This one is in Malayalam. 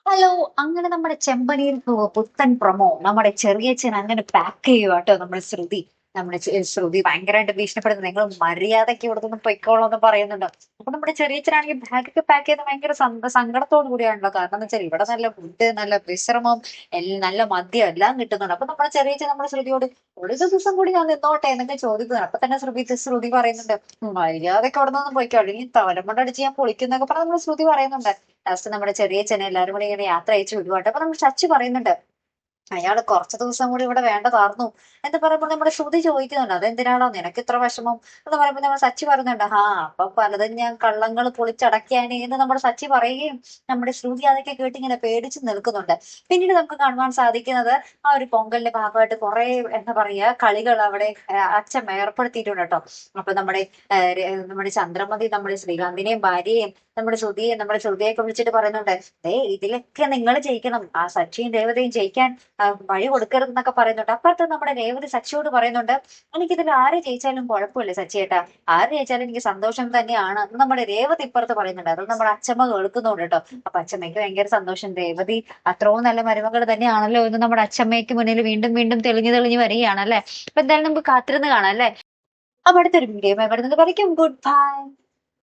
ഹലോ! അങ്ങനെ നമ്മുടെ ചെമ്പനീർ പുത്തൻ പ്രൊമോ നമ്മുടെ ചെറിയച്ഛൻ അങ്ങനെ പാക്ക് ചെയ്യുവാട്ടോ നമ്മുടെ ശ്രുതി. നമ്മുടെ ശ്രുതി ഭയങ്കരമായിട്ട് ഭീഷണിപ്പെടുത്തുന്നു. "നിങ്ങൾ മര്യാദയ്ക്ക് ഇവിടുന്ന് പൊയ്ക്കോളൂ" എന്ന് പറയുന്നുണ്ട്. അപ്പൊ നമ്മുടെ ചെറിയച്ഛനാണെങ്കിൽ ബാഗൊക്കെ പാക്ക് ചെയ്ത് ഭയങ്കര സങ്കടത്തോട് കൂടിയാണല്ലോ. കാരണം എന്ന് വെച്ചാൽ ഇവിടെ നല്ല ഫുഡ്, നല്ല വിശ്രമം, നല്ല മദ്യം എല്ലാം കിട്ടുന്നുണ്ട്. അപ്പൊ നമ്മുടെ ചെറിയച്ഛൻ നമ്മുടെ ശ്രുതിയോട് "ഒരു ദിവസം കൂടി ഞാൻ നിന്നോട്ടെ" എന്നൊക്കെ ചോദിക്കുന്നു. അപ്പൊ തന്നെ ശ്രുതി പറയുന്നുണ്ട്, "മര്യാദയ്ക്ക് അവിടെ നിന്ന് പൊയ്ക്കോ, അല്ലെങ്കിൽ തലമുണ്ടടിച്ച് ഞാൻ പൊളിക്കുന്നൊക്കെ" പറഞ്ഞ് നമ്മുടെ ശ്രുതി പറയുന്നുണ്ട്. ലാസ്റ്റ് നമ്മുടെ ചെറിയച്ഛനെ എല്ലാവരും കൂടി ഇങ്ങനെ യാത്ര അയച്ചു വിടുവാട്ടോ. അപ്പൊ നമ്മുടെ ചച്ചു പറയുന്നുണ്ട്, അയാള് കുറച്ച് ദിവസം കൂടി ഇവിടെ വേണ്ടതാർന്നു എന്ന് പറയുമ്പോൾ നമ്മുടെ ശ്രുതി ചോദിക്കുന്നുണ്ട്, അതെന്തിനാണോ നിനക്ക് ഇത്ര വിഷമം എന്ന് പറയുമ്പോൾ നമ്മുടെ സച്ചി പറയുന്നുണ്ട്, അപ്പൊ പലതും ഞാൻ കള്ളങ്ങൾ പൊളിച്ചടക്കിയാണ് എന്ന് നമ്മുടെ സച്ചി പറയുകയും നമ്മുടെ ശ്രുതി അതൊക്കെ കേട്ട് ഇങ്ങനെ പേടിച്ച് നിൽക്കുന്നുണ്ട്. പിന്നീട് നമുക്ക് കാണുവാൻ സാധിക്കുന്നത് ആ ഒരു പൊങ്കലിന്റെ ഭാഗമായിട്ട് കുറെ എന്താ പറയാ കളികൾ അവിടെ അച്ഛൻ ഏർപ്പെടുത്തിയിട്ടുണ്ട് കേട്ടോ. അപ്പൊ നമ്മുടെ ചന്ദ്രമതി നമ്മുടെ ശ്രീകാന്തിനെയും ഭാര്യയെയും നമ്മുടെ ശ്രുതിയൊക്കെ വിളിച്ചിട്ട് പറയുന്നുണ്ട്, ഇതിലൊക്കെ നിങ്ങൾ ജയിക്കണം, ആ സച്ചിയും രേവതയും ജയിക്കാൻ വഴി കൊടുക്കരുത് എന്നൊക്കെ പറയുന്നുണ്ട്. അപ്പുറത്ത് നമ്മുടെ രേവതി സച്ചിയോട് പറയുന്നുണ്ട്, എനിക്കിതിൽ ആര് ജയിച്ചാലും കുഴപ്പമില്ല സച്ചിയേട്ടാ, ആര് ജയിച്ചാലും എനിക്ക് സന്തോഷം തന്നെയാണ് എന്ന് നമ്മുടെ രേവതി ഇപ്പുറത്ത് പറയുന്നുണ്ട്. അത് നമ്മുടെ അച്ഛമ്മ കേൾക്കുന്നുണ്ട് കേട്ടോ. അപ്പൊ അച്ഛമ്മയ്ക്ക് ഭയങ്കര സന്തോഷം, രേവതി അത്രയും നല്ല മരുമകൾ തന്നെയാണല്ലോ എന്ന് നമ്മുടെ അച്ഛമ്മയ്ക്ക് മുന്നിൽ വീണ്ടും വീണ്ടും തെളിഞ്ഞു തെളിഞ്ഞു വരികയാണ് അല്ലെ. അപ്പൊ എന്തായാലും നമുക്ക് കാത്തിരുന്ന് കാണാം അല്ലെ. അപ്പൊ അടുത്തൊരു വീഡിയോ വരുന്നത് വരയ്ക്കും ഗുഡ് ബൈ.